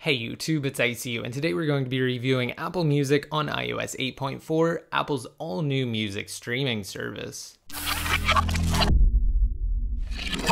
Hey YouTube, it's ICU, and today we're going to be reviewing Apple Music on iOS 8.4, Apple's all-new music streaming service.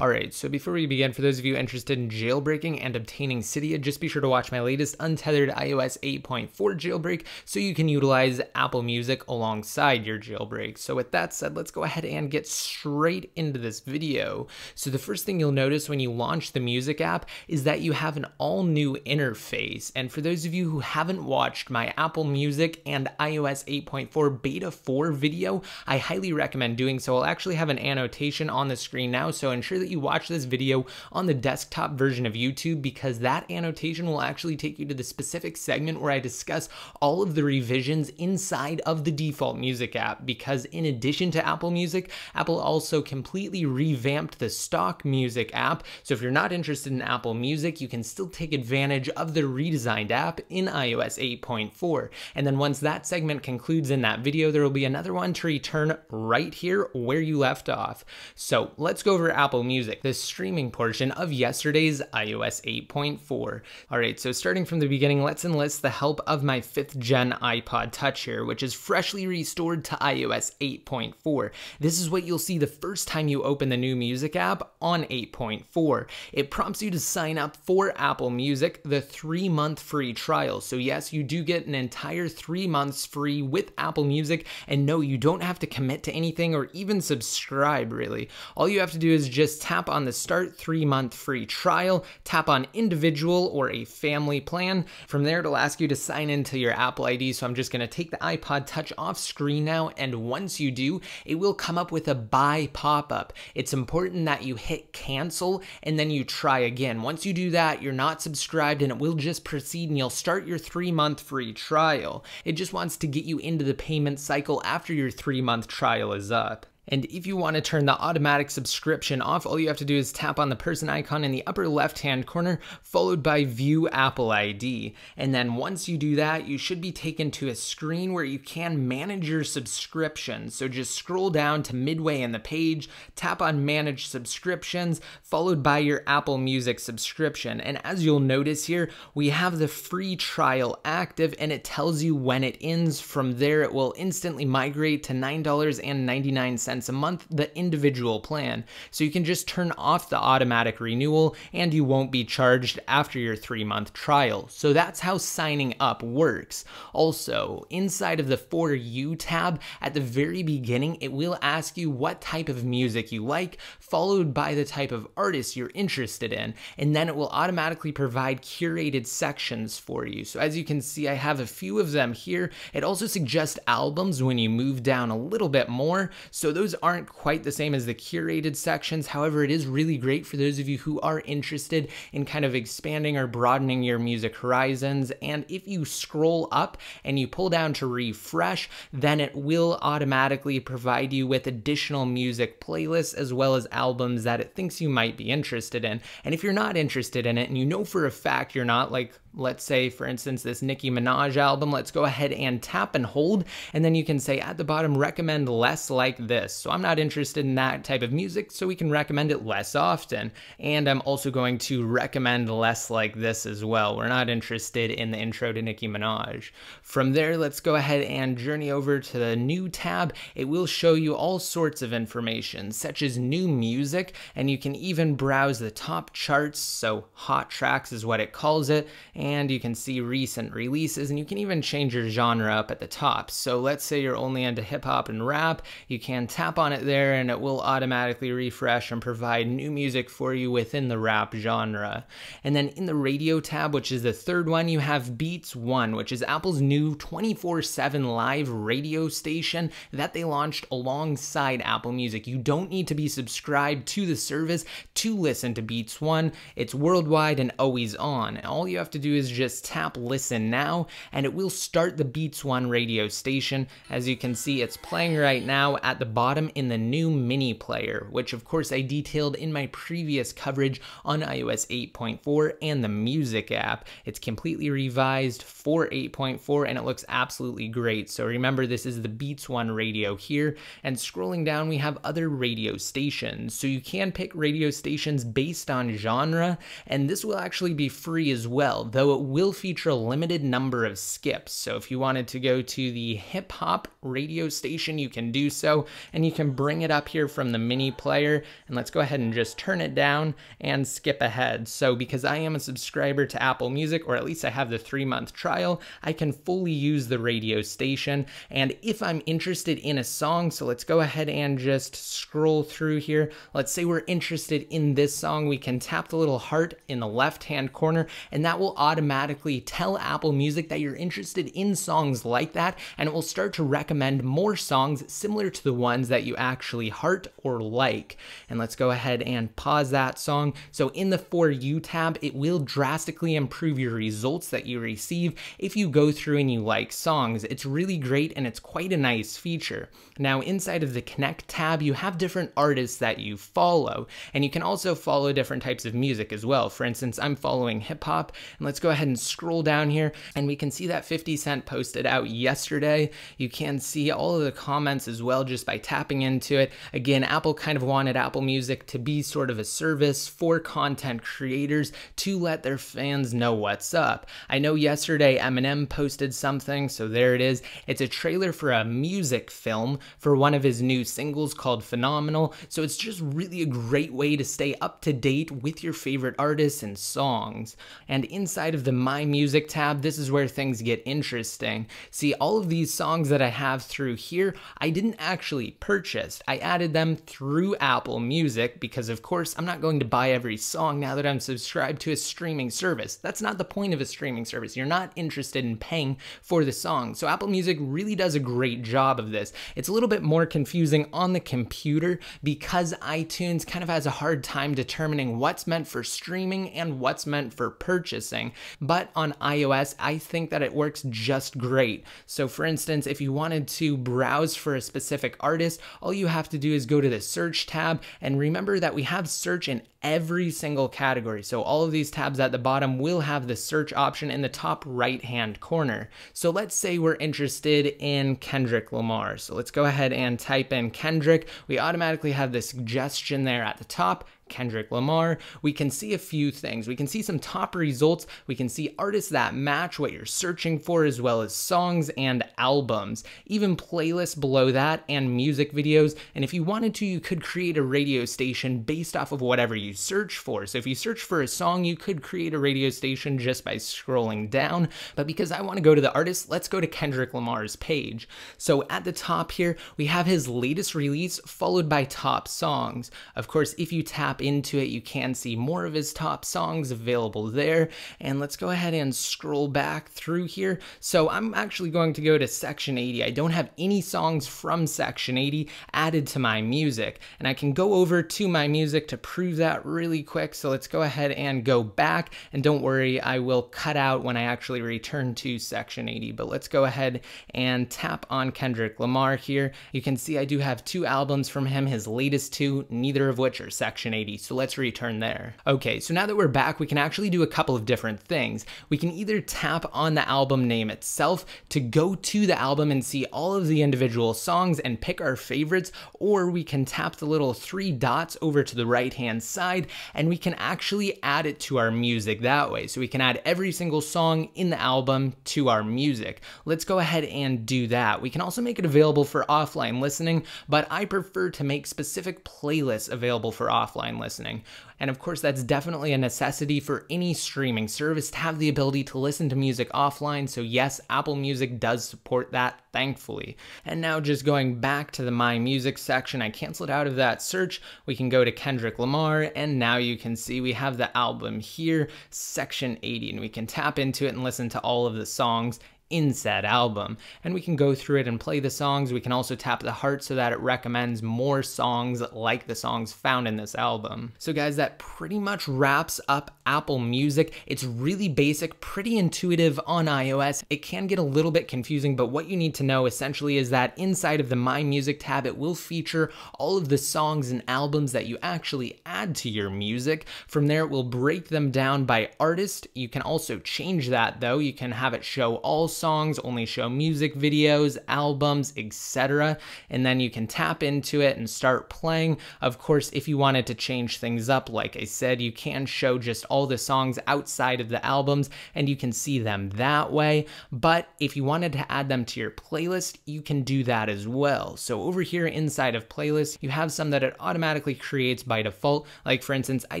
Alright, so before we begin, for those of you interested in jailbreaking and obtaining Cydia, just be sure to watch my latest untethered iOS 8.4 jailbreak so you can utilize Apple Music alongside your jailbreak. So with that said, let's go ahead and get straight into this video. So the first thing you'll notice when you launch the Music app is that you have an all-new interface. And for those of you who haven't watched my Apple Music and iOS 8.4 Beta 4 video, I highly recommend doing so. I'll actually have an annotation on the screen now, so ensure that you watch this video on the desktop version of YouTube, because that annotation will actually take you to the specific segment where I discuss all of the revisions inside of the default Music app. Because in addition to Apple Music, Apple also completely revamped the stock Music app. So if you're not interested in Apple Music, you can still take advantage of the redesigned app in iOS 8.4. And then once that segment concludes in that video, there will be another one to return right here where you left off. So let's go over Apple Music, the streaming portion of yesterday's iOS 8.4. Alright, so starting from the beginning, let's enlist the help of my 5th gen iPod Touch here, which is freshly restored to iOS 8.4. This is what you'll see the first time you open the new Music app on 8.4. It prompts you to sign up for Apple Music, the 3-month free trial. So yes, you do get an entire 3 months free with Apple Music, and no, you don't have to commit to anything or even subscribe really. All you have to do is just tap on the Start 3-month free trial, tap on Individual or a Family plan. From there, it'll ask you to sign into your Apple ID, so I'm just going to take the iPod Touch off screen now, and once you do, it will come up with a buy pop-up. It's important that you hit cancel and then you try again. Once you do that, you're not subscribed and it will just proceed and you'll start your 3-month free trial. It just wants to get you into the payment cycle after your 3-month trial is up. And if you want to turn the automatic subscription off, all you have to do is tap on the person icon in the upper left-hand corner, followed by View Apple ID. And then once you do that, you should be taken to a screen where you can manage your subscriptions. So just scroll down to midway in the page, tap on Manage Subscriptions, followed by your Apple Music subscription. And as you'll notice here, we have the free trial active, and it tells you when it ends. From there, it will instantly migrate to $9.99 a month, the individual plan. So you can just turn off the automatic renewal and you won't be charged after your 3-month trial. So that's how signing up works. Also, inside of the For You tab at the very beginning, it will ask you what type of music you like, followed by the type of artist you're interested in, and then it will automatically provide curated sections for you. So as you can see, I have a few of them here. It also suggests albums when you move down a little bit more. So those aren't quite the same as the curated sections. However, it is really great for those of you who are interested in kind of expanding or broadening your music horizons. And if you scroll up and you pull down to refresh, then it will automatically provide you with additional music playlists as well as albums that it thinks you might be interested in. And if you're not interested in it, and you know for a fact you're not, like let's say for instance this Nicki Minaj album, let's go ahead and tap and hold, and then you can say at the bottom, recommend less like this. So I'm not interested in that type of music, so we can recommend it less often. And I'm also going to recommend less like this as well. We're not interested in the intro to Nicki Minaj. From there, let's go ahead and journey over to the new tab. It will show you all sorts of information, such as new music, and you can even browse the top charts, so hot tracks is what it calls it, and you can see recent releases, and you can even change your genre up at the top. So let's say you're only into hip hop and rap, you can tap on it there and it will automatically refresh and provide new music for you within the rap genre. And then in the radio tab, which is the third one, you have Beats One, which is Apple's new 24/7 live radio station that they launched alongside Apple Music. You don't need to be subscribed to the service to listen to Beats One. It's worldwide and always on. All you have to do is just tap Listen Now and it will start the Beats One radio station. As you can see, it's playing right now at the bottom bottom in the new mini player, which of course I detailed in my previous coverage on iOS 8.4 and the music app. It's completely revised for 8.4 and it looks absolutely great. So remember, this is the Beats One radio here, and scrolling down we have other radio stations. So you can pick radio stations based on genre, and this will actually be free as well, though it will feature a limited number of skips. So if you wanted to go to the hip hop radio station, you can do so, and you can bring it up here from the mini player, and let's go ahead and just turn it down and skip ahead. So because I am a subscriber to Apple Music, or at least I have the 3-month trial, I can fully use the radio station. And if I'm interested in a song, so let's go ahead and just scroll through here. Let's say we're interested in this song, we can tap the little heart in the left hand corner, and that will automatically tell Apple Music that you're interested in songs like that, and it will start to recommend more songs similar to the ones that you actually heart or like. And let's go ahead and pause that song. So in the For You tab, it will drastically improve your results that you receive if you go through and you like songs. It's really great and it's quite a nice feature. Now inside of the Connect tab, you have different artists that you follow, and you can also follow different types of music as well. For instance, I'm following hip hop, and let's go ahead and scroll down here, and we can see that 50 Cent posted out yesterday. You can see all of the comments as well just by tapping into it. Again, Apple kind of wanted Apple Music to be sort of a service for content creators to let their fans know what's up. I know yesterday Eminem posted something, so there it is. It's a trailer for a music film for one of his new singles called Phenomenal, so it's just really a great way to stay up to date with your favorite artists and songs. And inside of the My Music tab, this is where things get interesting. See, all of these songs that I have through here, I didn't actually purchase. I added them through Apple Music because, of course, I'm not going to buy every song now that I'm subscribed to a streaming service. That's not the point of a streaming service. You're not interested in paying for the song. So Apple Music really does a great job of this. It's a little bit more confusing on the computer because iTunes kind of has a hard time determining what's meant for streaming and what's meant for purchasing. But on iOS, I think that it works just great. So for instance, if you wanted to browse for a specific artist, all you have to do is go to the search tab, and remember that we have search in every single category. So all of these tabs at the bottom will have the search option in the top right hand corner. So let's say we're interested in Kendrick Lamar. So let's go ahead and type in Kendrick. We automatically have the suggestion there at the top, Kendrick Lamar. We can see a few things. We can see some top results. We can see artists that match what you're searching for, as well as songs and albums, even playlists below that, and music videos. And if you wanted to, you could create a radio station based off of whatever you search for. So if you search for a song, you could create a radio station just by scrolling down. But because I want to go to the artist, let's go to Kendrick Lamar's page. So at the top here, we have his latest release followed by top songs. Of course, if you tap into it, you can see more of his top songs available there. And let's go ahead and scroll back through here. So I'm actually going to go to section 80. I don't have any songs from section 80 added to my music, and I can go over to my music to prove that really quick. So let's go ahead and go back, and don't worry, I will cut out when I actually return to section 80, but let's go ahead and tap on Kendrick Lamar here. You can see I do have 2 albums from him, his latest 2, neither of which are section 80. So let's return there. Okay, so now that we're back, we can actually do a couple of different things. We can either tap on the album name itself to go to the album and see all of the individual songs and pick our favorites, or we can tap the little 3 dots over to the right hand side and we can actually add it to our music that way. So we can add every single song in the album to our music. Let's go ahead and do that. We can also make it available for offline listening, but I prefer to make specific playlists available for offline listening. And of course, that's definitely a necessity for any streaming service to have the ability to listen to music offline. So yes, Apple Music does support that, thankfully. And now just going back to the My Music section, I canceled out of that search. We can go to Kendrick Lamar, and now you can see we have the album here, section 80, and we can tap into it and listen to all of the songs in said album. And we can go through it and play the songs. We can also tap the heart so that it recommends more songs like the songs found in this album. So guys, that pretty much wraps up Apple Music. It's really basic, pretty intuitive on iOS. It can get a little bit confusing, but what you need to know essentially is that inside of the My Music tab, it will feature all of the songs and albums that you actually add to your music. From there, it will break them down by artist. You can also change that though. You can have it show all songs, only show music videos, albums, etc. And then you can tap into it and start playing. Of course, if you wanted to change things up, like I said, you can show just all the songs outside of the albums and you can see them that way. But if you wanted to add them to your playlist, you can do that as well. So over here inside of playlists, you have some that it automatically creates by default. Like for instance, I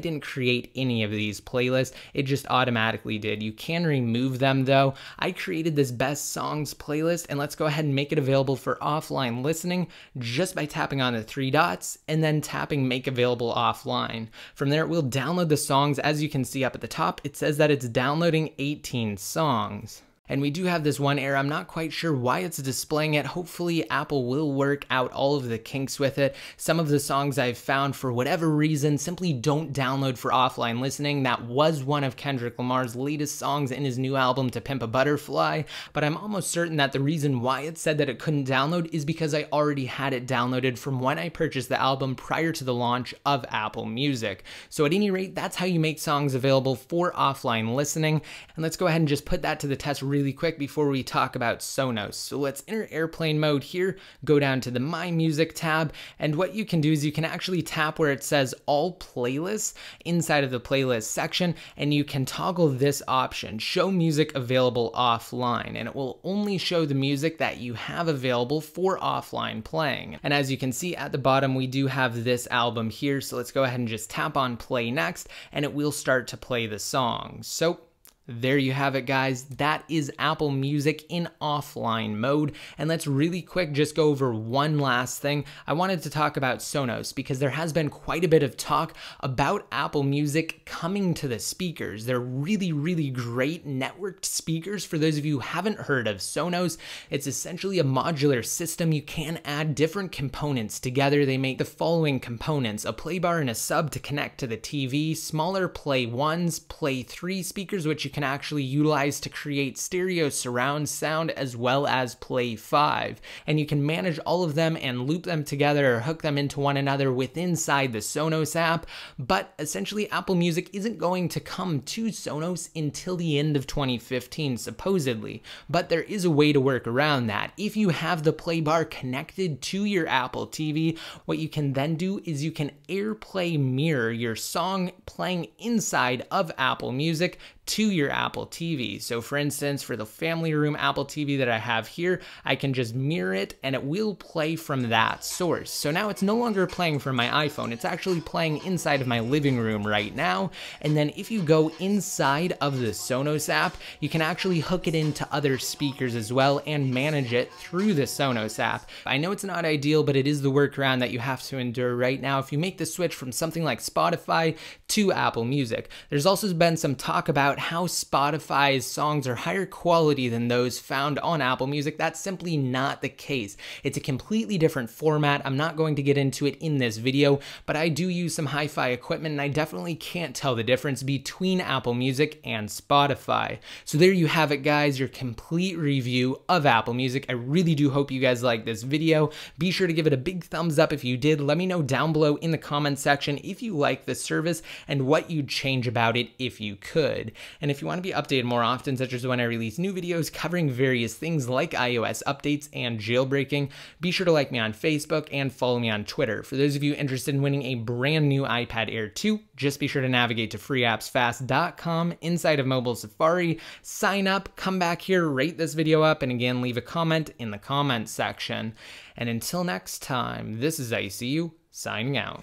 didn't create any of these playlists. It just automatically did. You can remove them though. I created this best songs playlist, and let's go ahead and make it available for offline listening just by tapping on the three dots and then tapping make available offline. From there, it will download the songs. As you can see up at the top, it says that it's downloading 18 songs. And we do have this one error. I'm not quite sure why it's displaying it. Hopefully Apple will work out all of the kinks with it. Some of the songs I've found for whatever reason simply don't download for offline listening. That was one of Kendrick Lamar's latest songs in his new album To Pimp a Butterfly, but I'm almost certain that the reason why it said that it couldn't download is because I already had it downloaded from when I purchased the album prior to the launch of Apple Music. So at any rate, that's how you make songs available for offline listening. And let's go ahead and just put that to the test really quick before we talk about Sonos. So let's enter airplane mode here, go down to the My Music tab, and what you can do is you can actually tap where it says all playlists inside of the playlist section, and you can toggle this option, show music available offline, and it will only show the music that you have available for offline playing. And as you can see at the bottom, we do have this album here, so let's go ahead and just tap on play next, and it will start to play the song. So there you have it, guys. That is Apple Music in offline mode. And let's really quick just go over one last thing. I wanted to talk about Sonos because there has been quite a bit of talk about Apple Music coming to the speakers. They're really, really great networked speakers. For those of you who haven't heard of Sonos, it's essentially a modular system. You can add different components together. They make the following components: a play bar and a sub to connect to the TV, smaller play 1s, play 3 speakers, which you can actually utilize to create stereo surround sound, as well as play 5. And you can manage all of them and loop them together or hook them into one another within the Sonos app. But essentially, Apple Music isn't going to come to Sonos until the end of 2015, supposedly. But there is a way to work around that. If you have the play bar connected to your Apple TV, what you can then do is you can AirPlay mirror your song playing inside of Apple Music to your Apple TV. So for instance, for the family room Apple TV that I have here, I can just mirror it and it will play from that source. So now it's no longer playing from my iPhone, it's actually playing inside of my living room right now. And then if you go inside of the Sonos app, you can actually hook it into other speakers as well and manage it through the Sonos app. I know it's not ideal, but it is the workaround that you have to endure right now if you make the switch from something like Spotify to Apple Music. There's also been some talk about how Spotify's songs are higher quality than those found on Apple Music. That's simply not the case. It's a completely different format. I'm not going to get into it in this video, but I do use some hi-fi equipment and I definitely can't tell the difference between Apple Music and Spotify. So there you have it, guys, your complete review of Apple Music. I really do hope you guys like this video. Be sure to give it a big thumbs up if you did. Let me know down below in the comment section if you like this service and what you'd change about it if you could. And if you want to be updated more often, such as when I release new videos covering various things like iOS updates and jailbreaking, be sure to like me on Facebook and follow me on Twitter. For those of you interested in winning a brand new iPad Air 2, just be sure to navigate to freeappsfast.com inside of mobile Safari, sign up, come back here, rate this video up, and again, leave a comment in the comments section. And until next time, this is ICU signing out.